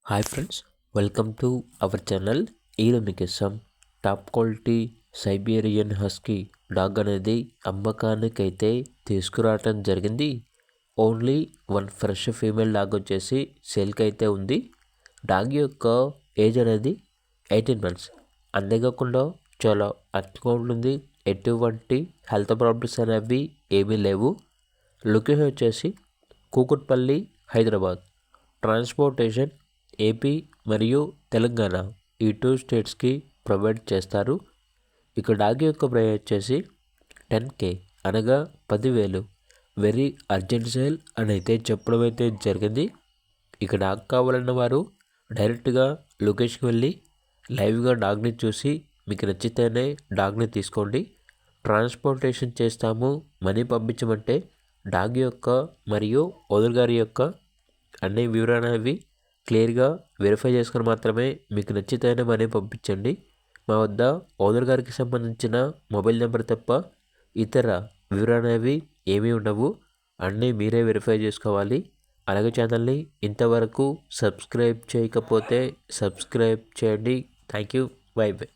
Hi friends, welcome to our channel. ఈరోజు మీకోసం top quality Siberian husky dog అనేది అమ్మకానికైతే తీసుకురావటం జరిగింది. Only one fresh female dog వచ్చేసి సేల్కి అయితే ఉంది. డాగ్ యొక్క ఏజ్ అనేది 18 months. అంతేకాకుండా చాలా యాక్టివ్గా ఉంటుంది. ఎటువంటి హెల్త్ ప్రాబ్లమ్స్ అనేవి ఏమీ లేవు. లొకేషన్ వచ్చేసి కూకట్పల్లి, హైదరాబాద్. ట్రాన్స్పోర్టేషన్ ఏపీ మరియు తెలంగాణ ఈ 2 స్టేట్స్కి ప్రొవైడ్ చేస్తారు. ఇక డాగ్ యొక్క ప్రైస్ వచ్చేసి 10K అనగా 10,000. వెరీ అర్జెంట్ సేల్ అని అయితే చెప్పడం అయితే జరిగింది. ఇక డాగ్ కావాలన్న వారు డైరెక్ట్గా లొకేషన్కి వెళ్ళి లైవ్గా డాగ్ని చూసి మీకు నచ్చితేనే డాగ్ని తీసుకోండి. ట్రాన్స్పోర్టేషన్ చేస్తాము, మనీ పంపించమంటే డాగ్ యొక్క మరియు ఓనర్ గారి యొక్క అన్ని వివరాలు అనేవి క్లియర్గా వెరిఫై చేసుకొని మాత్రమే మీకు నచ్చితేనే మనీ పంపించండి. మా వద్ద ఓనర్ గారికి సంబంధించిన మొబైల్ నెంబర్ తప్ప ఇతర వివరాలు అనేవి ఏమీ ఉండవు. అన్నీ మీరే వెరిఫై చేసుకోవాలి. అలాగే ఛానల్ని ఇంతవరకు సబ్స్క్రైబ్ చేయకపోతే సబ్స్క్రైబ్ చేయండి. Thank you. By by.